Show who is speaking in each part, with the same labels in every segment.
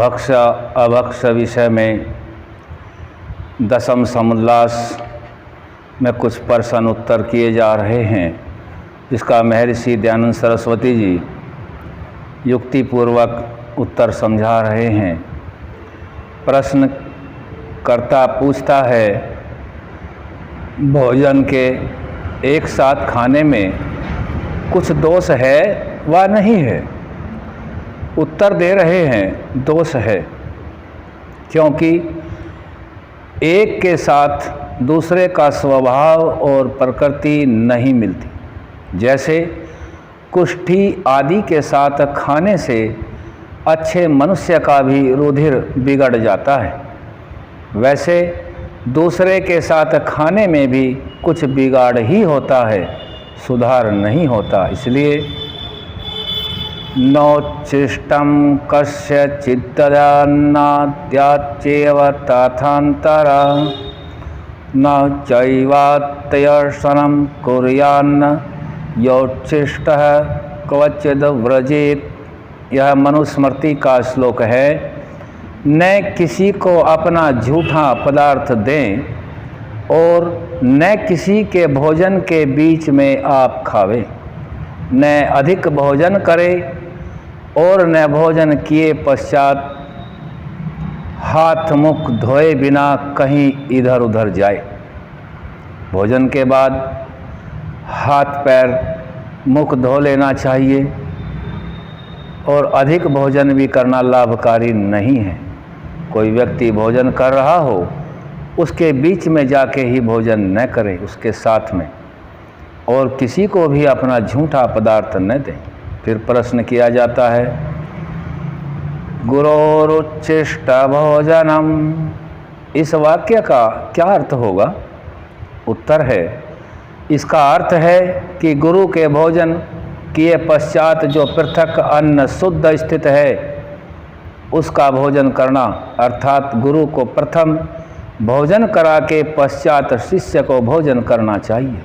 Speaker 1: भक्ष अभक्ष विषय में दशम समोल्लास में कुछ प्रश्न उत्तर किए जा रहे हैं, जिसका महर्षि दयानंद सरस्वती जी युक्तिपूर्वक उत्तर समझा रहे हैं। प्रश्न कर्ता पूछता है, भोजन के एक साथ खाने में कुछ दोष है व नहीं है? उत्तर दे रहे हैं, दोष है, क्योंकि एक के साथ दूसरे का स्वभाव और प्रकृति नहीं मिलती। जैसे कुष्ठी आदि के साथ खाने से अच्छे मनुष्य का भी रुधिर बिगड़ जाता है, वैसे दूसरे के साथ खाने में भी कुछ बिगाड़ ही होता है, सुधार नहीं होता। इसलिए नोच्छिष्टं कस्यचित् तदान्नाद्याच्चैव तथान्तरा न चैवात्यर्शनं कुर्यान्न योच्छिष्टः क्वचिद् व्रजेत्। यह मनुस्मृति का श्लोक है। न किसी को अपना झूठा पदार्थ दें और न किसी के भोजन के बीच में आप खावें, न अधिक भोजन करें और न भोजन किए पश्चात हाथ मुख धोए बिना कहीं इधर उधर जाए। भोजन के बाद हाथ पैर मुख धो लेना चाहिए और अधिक भोजन भी करना लाभकारी नहीं है। कोई व्यक्ति भोजन कर रहा हो, उसके बीच में जाके ही भोजन न करें उसके साथ में, और किसी को भी अपना झूठा पदार्थ न दें। फिर प्रश्न किया जाता है, गुरोरुच्छिष्ट भोजनम, इस वाक्य का क्या अर्थ होगा? उत्तर है, इसका अर्थ है कि गुरु के भोजन किए पश्चात जो पृथक अन्न शुद्ध स्थित है उसका भोजन करना, अर्थात गुरु को प्रथम भोजन करा के पश्चात शिष्य को भोजन करना चाहिए।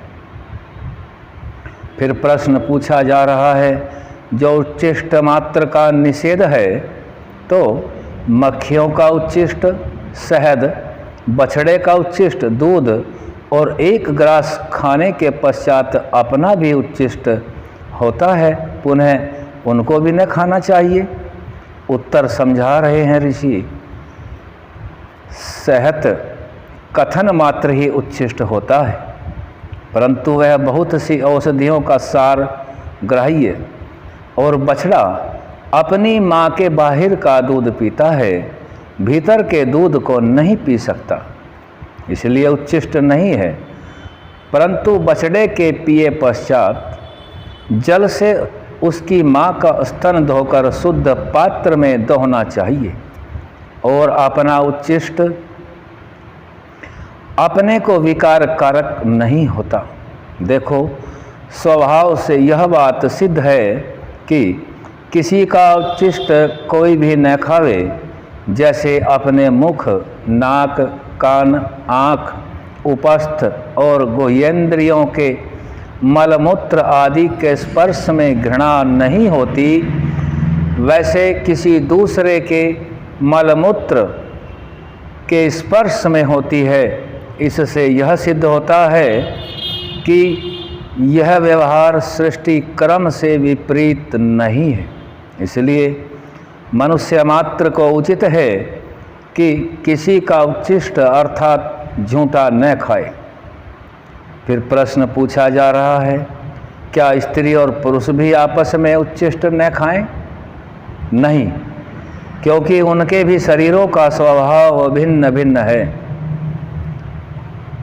Speaker 1: फिर प्रश्न पूछा जा रहा है, जो उच्छिष्ट मात्र का निषेध है तो मक्खियों का उच्छिष्ट शहद, बछड़े का उच्छिष्ट दूध और एक ग्रास खाने के पश्चात अपना भी उच्छिष्ट होता है, पुनः उनको भी न खाना चाहिए। उत्तर समझा रहे हैं ऋषि, शहद कथन मात्र ही उच्छिष्ट होता है, परंतु वह बहुत सी औषधियों का सार ग्राह्य, और बछड़ा अपनी माँ के बाहर का दूध पीता है, भीतर के दूध को नहीं पी सकता, इसलिए उच्छिष्ट नहीं है। परंतु बछड़े के पिए पश्चात जल से उसकी माँ का स्तन धोकर शुद्ध पात्र में दोहना चाहिए, और अपना उच्छिष्ट अपने को विकार कारक नहीं होता। देखो, स्वभाव से यह बात सिद्ध है कि किसी का उच्छिष्ट कोई भी न खावे, जैसे अपने मुख, नाक, कान, आँख, उपस्थ और गुह्येंद्रियों के मलमूत्र आदि के स्पर्श में घृणा नहीं होती, वैसे किसी दूसरे के मलमूत्र के स्पर्श में होती है। इससे यह सिद्ध होता है कि यह व्यवहार सृष्टि क्रम से विपरीत नहीं है। इसलिए मनुष्य मात्र को उचित है कि किसी का उच्छिष्ट अर्थात झूठा न खाए। फिर प्रश्न पूछा जा रहा है, क्या स्त्री और पुरुष भी आपस में उच्छिष्ट न खाएं? नहीं, क्योंकि उनके भी शरीरों का स्वभाव भिन्न भिन्न है।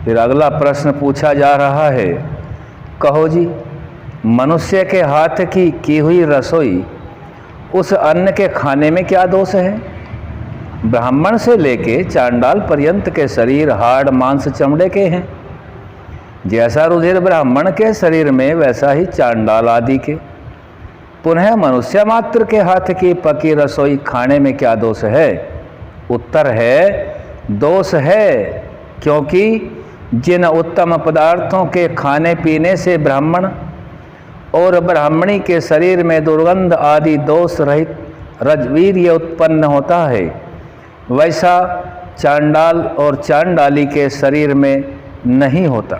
Speaker 1: फिर अगला प्रश्न पूछा जा रहा है, कहो जी, मनुष्य के हाथ की हुई रसोई उस अन्न के खाने में क्या दोष है? ब्राह्मण से लेके चांडाल पर्यंत के शरीर हाड़ मांस चमड़े के हैं। जैसा रुधिर ब्राह्मण के शरीर में वैसा ही चांडाल आदि के। पुनः मनुष्य मात्र के हाथ की पकी रसोई खाने में क्या दोष है? उत्तर है, दोष है, क्योंकि जिन उत्तम पदार्थों के खाने पीने से ब्राह्मण और ब्राह्मणी के शरीर में दुर्गंध आदि दोष रहित रजवीर्य उत्पन्न होता है, वैसा चांडाल और चांडाली के शरीर में नहीं होता,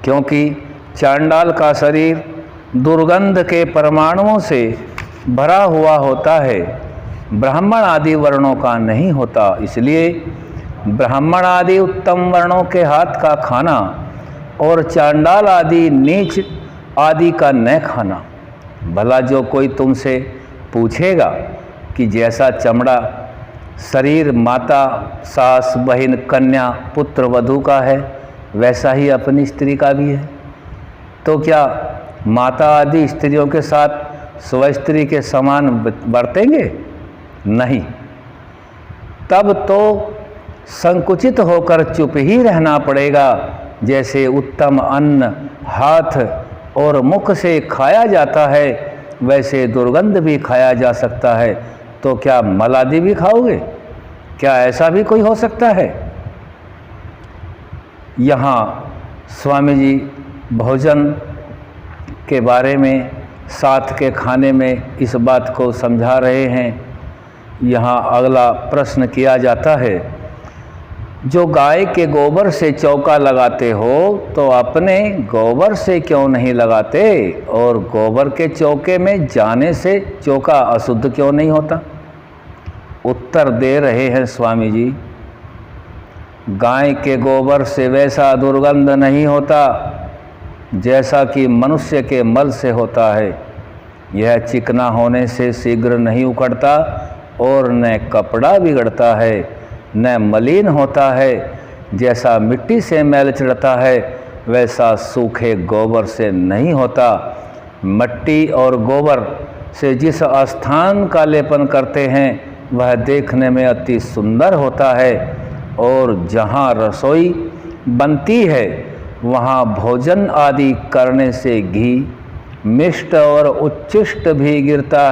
Speaker 1: क्योंकि चांडाल का शरीर दुर्गंध के परमाणुओं से भरा हुआ होता है, ब्राह्मण आदि वर्णों का नहीं होता। इसलिए ब्राह्मण आदि उत्तम वर्णों के हाथ का खाना और चांडाल आदि नीच आदि का न खाना। भला जो कोई तुमसे पूछेगा कि जैसा चमड़ा शरीर माता, सास, बहन, कन्या, पुत्र, वधू का है, वैसा ही अपनी स्त्री का भी है, तो क्या माता आदि स्त्रियों के साथ स्व-स्त्री के समान बरतेंगे? नहीं। तब तो संकुचित होकर चुप ही रहना पड़ेगा। जैसे उत्तम अन्न हाथ और मुख से खाया जाता है, वैसे दुर्गंध भी खाया जा सकता है। तो क्या मलादि भी खाओगे? क्या ऐसा भी कोई हो सकता है? यहाँ स्वामी जी भोजन के बारे में, साथ के खाने में इस बात को समझा रहे हैं। यहाँ अगला प्रश्न किया जाता है, जो गाय के गोबर से चौका लगाते हो तो अपने गोबर से क्यों नहीं लगाते, और गोबर के चौके में जाने से चौका अशुद्ध क्यों नहीं होता? उत्तर दे रहे हैं स्वामी जी, गाय के गोबर से वैसा दुर्गंध नहीं होता जैसा कि मनुष्य के मल से होता है। यह चिकना होने से शीघ्र नहीं उखड़ता और न कपड़ा बिगड़ता है, न मलिन होता है। जैसा मिट्टी से मैल चढ़ता है, वैसा सूखे गोबर से नहीं होता। मिट्टी और गोबर से जिस स्थान का लेपन करते हैं वह देखने में अति सुंदर होता है, और जहाँ रसोई बनती है वहाँ भोजन आदि करने से घी, मिष्ट और उच्छिष्ट भी गिरता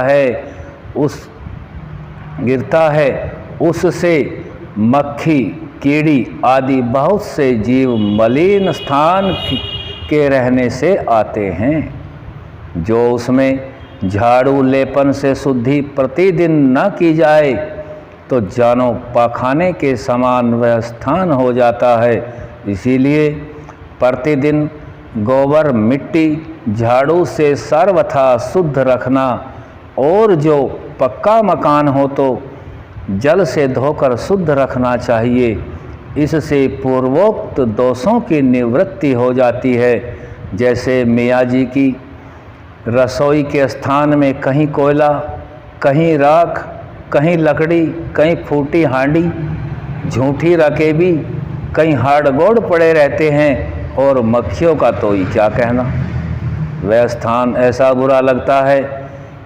Speaker 1: है। उससे मक्खी, कीड़ी आदि बहुत से जीव मलिन स्थान के रहने से आते हैं। जो उसमें झाड़ू लेपन से शुद्धि प्रतिदिन न की जाए तो जानो पाखाने के समान वह स्थान हो जाता है। इसीलिए प्रतिदिन गोबर, मिट्टी, झाड़ू से सर्वथा शुद्ध रखना, और जो पक्का मकान हो तो जल से धोकर शुद्ध रखना चाहिए। इससे पूर्वोक्त दोषों की निवृत्ति हो जाती है। जैसे मियाँ जी की रसोई के स्थान में कहीं कोयला, कहीं राख, कहीं लकड़ी, कहीं फूटी हांडी, झूठी रकेबी, कहीं हाड़गोड़ पड़े रहते हैं, और मक्खियों का तो ही क्या कहना। वह स्थान ऐसा बुरा लगता है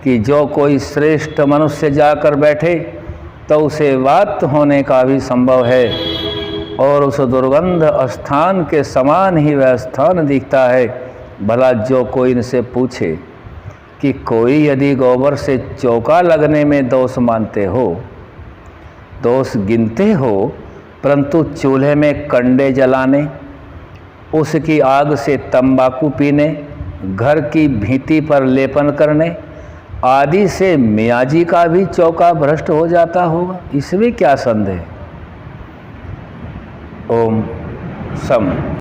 Speaker 1: कि जो कोई श्रेष्ठ मनुष्य जाकर बैठे तो उसे वात होने का भी संभव है, और उस दुर्गंध स्थान के समान ही वह स्थान दिखता है। भला जो कोई इनसे पूछे कि कोई यदि गोबर से चौका लगने में दोष मानते हो, दोष गिनते हो, परंतु चूल्हे में कंडे जलाने, उसकी आग से तंबाकू पीने, घर की भींती पर लेपन करने आदि से मियाँ जी का भी चौका भ्रष्ट हो जाता होगा, इसमें क्या संदेह। ओम सम।